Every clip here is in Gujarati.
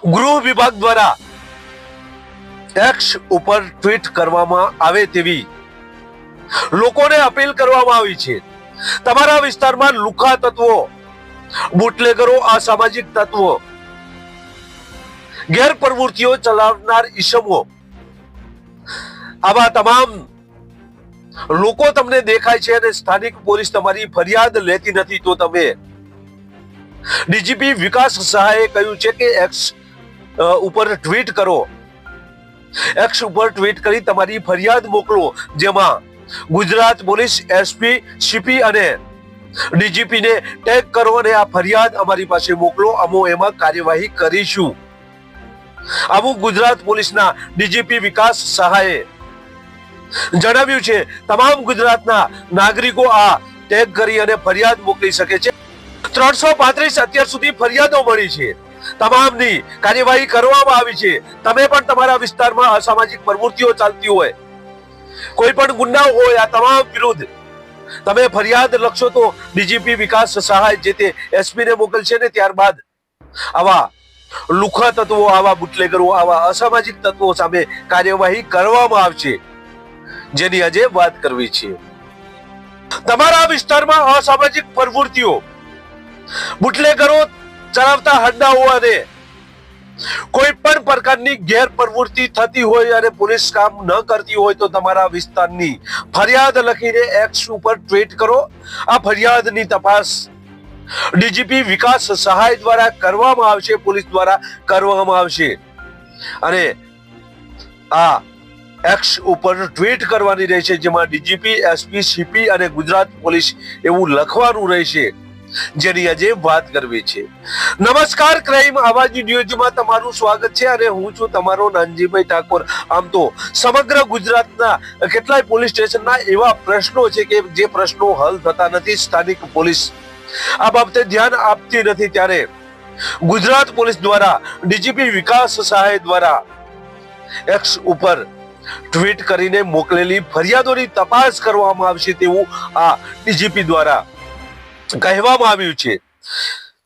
ગૃહ વિભાગ દ્વારા એક્સ ઉપર ટ્વીટ કરવામાં આવે તેવી લોકોને અપીલ કરવામાં આવી છે। તમારા વિસ્તારમાં લુખ્ખા તત્વો, બુટલેગરો, અસામાજિક તત્વો, ગેરપ્રવૃત્તિઓ ચલાવનાર ઈસમો, આવા તમામ લોકો તમને દેખાય છે અને સ્થાનિક પોલીસ તમારી ફરિયાદ લેતી નથી, તો તમે ડીજીપી વિકાસ સહાયે કહ્યું છે કે એક્સ ઉપર ટ્વીટ કરો। એક્સ ઉપર ટ્વીટ કરી તમારી ફરિયાદ મોકલો, જેમાં ગુજરાત પોલીસ, એસપી, સીપી અને ડીજીપી ને ટેગ કરો અને આ ફરિયાદ અમારી પાસે મોકલો, અમે એમાં કાર્યવાહી કરીશું। આવું ગુજરાત પોલીસના ડીજીપી વિકાસ સહાયે જણાવ્યું છે। તમામ ગુજરાતના નાગરિકો આ ટેગ કરી અને ફરિયાદ મોકલી શકે છે। 335 અત્યાર સુધી ફરિયાદો મળી છે, તમામની કાર્યવાહી કરવામાં આવી છે। તમે પણ તમારા વિસ્તારમાં અસામાજિક પ્રવૃત્તિઓ ચાલતી હોય, કોઈ પણ ગુનાઓ હોય, આ તમામ વિરુદ્ધ તમે ફરિયાદ લખશો તો ડીજીપી વિકાસ સહાય જે તે એસપી ને મોકલશે ને ત્યારબાદ આવા લુખ્ખા તત્વો, આવા બુટલેગરો, આવા અસામાજિક તત્વો સામે કાર્યવાહી કરવામાં આવશે, જેની આજે વાત કરવી છે। તમારા વિસ્તારમાં અસામાજિક પ્રવૃત્તિઓ, બુટલેગરો ચલાવતા હંડાઓ અને કોઈ પણ પ્રકારની ગેરપ્રવૃત્તિ થતી હોય અને પોલીસ કામ ન કરતી હોય તો તમારા વિસ્તારની ફરિયાદ લખીને એક્સ ઉપર ટ્વીટ કરો। આ ફરિયાદની તપાસ ડીજીપી વિકાસ સહાય દ્વારા કરવામાં આવશે, પોલીસ દ્વારા કરવામાં આવશે અને આ એક્સ ઉપર ટ્વીટ કરવાની રહેશે, જેમાં ડીજીપી, એસપી, સીપી અને ગુજરાત પોલીસ એવું લખવાનું રહેશે, જેની આજે વાત કરવી છે। નમસ્કાર, ક્રાઇમ આવાજ ન્યૂઝમાં તમારું સ્વાગત છે અને હું છું તમારો નાનજીભાઈ ઠાકોર। આમ તો સમગ્ર ગુજરાતના કેટલાય પોલીસ સ્ટેશનના એવા પ્રશ્નો છે કે જે પ્રશ્નો હલ થતા નથી, સ્થાનિક પોલીસ આ બાબતે ધ્યાન આપતી નથી, ત્યારે ગુજરાત પોલીસ દ્વારા ડીજીપી વિકાસ સહાય દ્વારા એક્સ ઉપર ટ્વીટ કરીને મોકલેલી ફરિયાદોની તપાસ કરવામાં આવશે તેવું આ ડીજીપી દ્વારા કહેવામાં આવ્યું છે।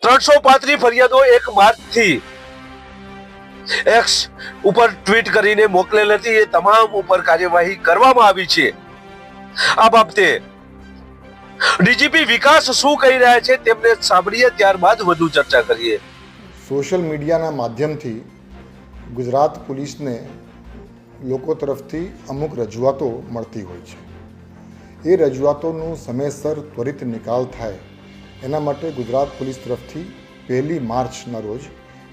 335 ફરિયાદો 1 માર્ચથી એક્સ ઉપર ટ્વીટ કરીને મોકલેલ હતી, એ તમામ ઉપર કાર્યવાહી કરવામાં આવી છે। આ બાબતે ડીજીપી વિકાસ શું કહી રહ્યા છે તેમને સાંભળીએ, ત્યારબાદ વધુ ચર્ચા કરીએ। સોશિયલ મીડિયાના માધ્યમથી ગુજરાત પોલીસને લોકો તરફથી અમુક રજૂઆતો મળતી હોય છે। એ રજૂઆતોનું સમયસર ત્વરિત નિકાલ થાય એના માટે ગુજરાત પોલીસ તરફથી 1 માર્ચના રોજ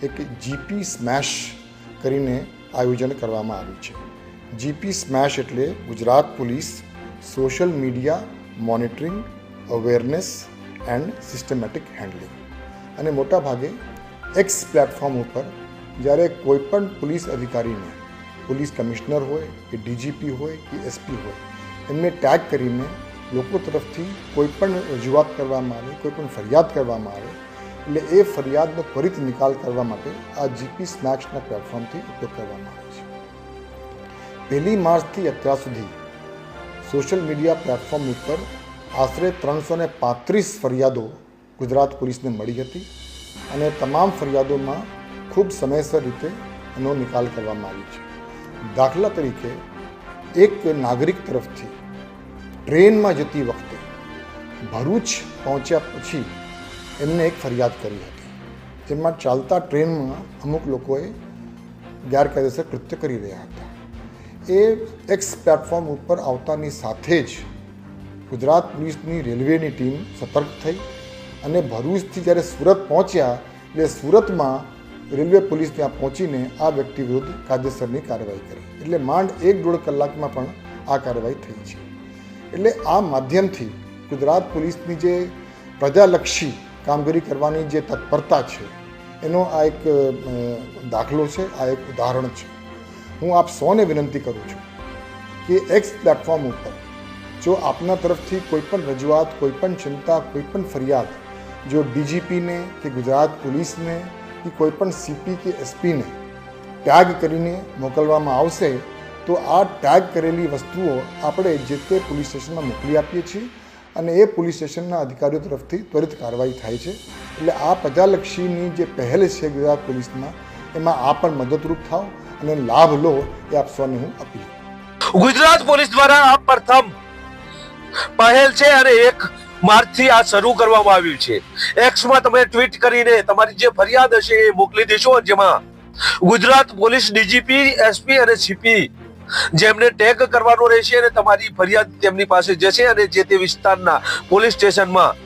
એક જીપી સ્મેશ કરીને આયોજન કરવામાં આવ્યું છે। જીપી સ્મેશ એટલે Gujarat police social media monitoring, awareness and systematic handling. અને મોટા ભાગે એક્સ પ્લેટફોર્મ ઉપર જ્યારે કોઈપણ પોલીસ અધિકારીને, પોલીસ કમિશનર હોય કે ડીજીપી હોય કે એસપી હોય, એમને ટેગ કરીને લોકો તરફથી કોઈપણ રજૂઆત કરવામાં આવે, કોઈપણ ફરિયાદ કરવામાં આવે, એટલે એ ફરિયાદનો ત્વરિત નિકાલ કરવા માટે આ જીપી સ્મેશના પ્લેટફોર્મથી ઉપયોગ કરવામાં આવે છે। 1 માર્ચથી અત્યાર સુધી સોશિયલ મીડિયા પ્લેટફોર્મ ઉપર આશરે 335 ફરિયાદો ગુજરાત પોલીસને મળી હતી અને તમામ ફરિયાદોમાં ખૂબ સમયસર રીતે એનો નિકાલ કરવામાં આવ્યો છે। દાખલા તરીકે એક નાગરિક તરફથી ટ્રેનમાં જતી વખતે ભરૂચ પહોંચ્યા પછી એમને એક ફરિયાદ કરી હતી, જેમાં ચાલતા ટ્રેનમાં અમુક લોકોએ ગેરકાયદેસર કૃત્ય કરી રહ્યા હતા। એ એક્સ પ્લેટફોર્મ ઉપર આવતાની સાથે જ ગુજરાત પોલીસની રેલવેની ટીમ સતર્ક થઈ અને ભરૂચથી જ્યારે સુરત પહોંચ્યા એટલે સુરતમાં રેલવે પોલીસ ત્યાં પહોંચીને આ વ્યક્તિ વિરુદ્ધ કાયદેસરની કાર્યવાહી કરી, એટલે માંડ 1-1.5 કલાકમાં પણ આ કાર્યવાહી થઈ છે। એટલે આ માધ્યમથી ગુજરાત પોલીસની જે પ્રજાલક્ષી કામગીરી કરવાની જે તત્પરતા છે એનો આ એક દાખલો છે, આ એક ઉદાહરણ છે। હું આપ સૌને વિનંતી કરું છું કે એક્સ પ્લેટફોર્મ ઉપર જો આપના તરફથી કોઈપણ રજૂઆત, કોઈપણ ચિંતા, કોઈપણ ફરિયાદ જો ડીજીપીને કે ગુજરાત પોલીસને કે કોઈપણ સીપી કે એસપીને ટેગ કરીને મોકલવામાં આવશે તો આ ટેગ કરેલી વસ્તુઓ આપણે જે તે પોલીસ સ્ટેશનમાં મોકલી આપીએ છીએ અને એ પોલીસ સ્ટેશનના અધિકારીઓ તરફથી ત્વરિત કાર્યવાહી થાય છે। એટલે આ પ્રજાલક્ષીની જે પહેલ છે ગુજરાત પોલીસમાં એમાં આપ પણ મદદરૂપ થાઓ અને લાભ લો એ આપ સૌને હું અપીલ કરું. ગુજરાત પોલીસ દ્વારા આ પ્રથમ પહેલ છે અને 1 માર્ચથી આ શરૂ કરવામાં આવ્યું છે. એક્સમાં તમે ટ્વીટ કરીને તમારી જે ફરિયાદ હશે એ મોકલી દેશો, જેમાં ગુજરાત પોલીસ ડીજીપી, એસપી અને સીપી જેમને ટેગ કરવાનો રહેશે અને તમારી ફરિયાદ તેમની પાસે જશે અને જે તે વિસ્તારના પોલીસ સ્ટેશનમાં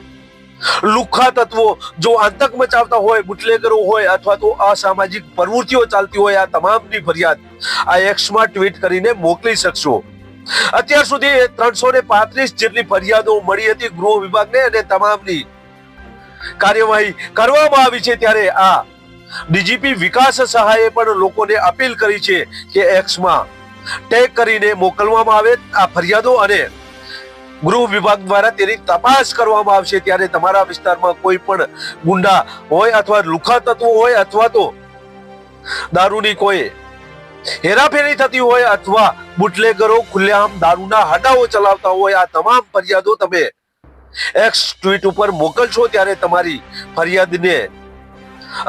લુખ્ખા તત્વો જો આતંક મચાવતા હોય, બુટલેગરો હોય અથવા તો અસામાજિક પ્રવૃત્તિઓ ચાલતી હોય, આ તમામની ફરિયાદ આ એક્સમાં ટ્વીટ કરીને મોકલી શકશો. અત્યાર સુધી 335 જેટલી ફરિયાદો મળી હતી ગૃહ વિભાગને અને તમામની કાર્યવાહી કરવામાં આવી છે. ત્યારે આ ડીજીપી વિકાસ સહાયે પણ લોકોને અપીલ કરી છે કે એક્સમાં ટેગ કરીને મોકલવામાં આવે આ ફરિયાદો અને ગૃહ વિભાગ દ્વારા તેની તપાસ કરવામાં આવશે. ત્યારે તમારા વિસ્તારમાં કોઈ પણ ગુંડા હોય અથવા લુખ્ખા તત્વો હોય અથવા તો દારૂની કોઈ હેરાફેરી થતી હોય અથવા બુટલેગરો ખુલ્લેઆમ દારૂના હડાઓ ચલાવતા હોય, આ તમામ ફરિયાદો તમે એક્સ ટ્વીટ ઉપર મોકલશો. ત્યારે તમારી ફરિયાદને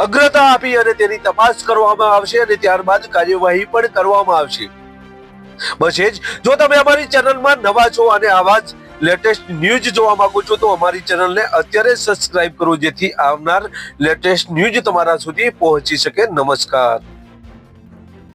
અગ્રતા આપી અને તેની તપાસ કરવામાં આવશે અને ત્યારબાદ કાર્યવાહી પણ કરવામાં આવશે. બસ એ જ. જો તમે અમારી ચેનલમાં નવા છો અને આવા જ લેટેસ્ટ ન્યૂઝ જોવા માંગો છો તો અમારી ચેનલને અત્યારે સબસ્ક્રાઇબ કરો, જેથી આવનાર લેટેસ્ટ ન્યૂઝ તમારા સુધી પહોંચી શકે. નમસ્કાર.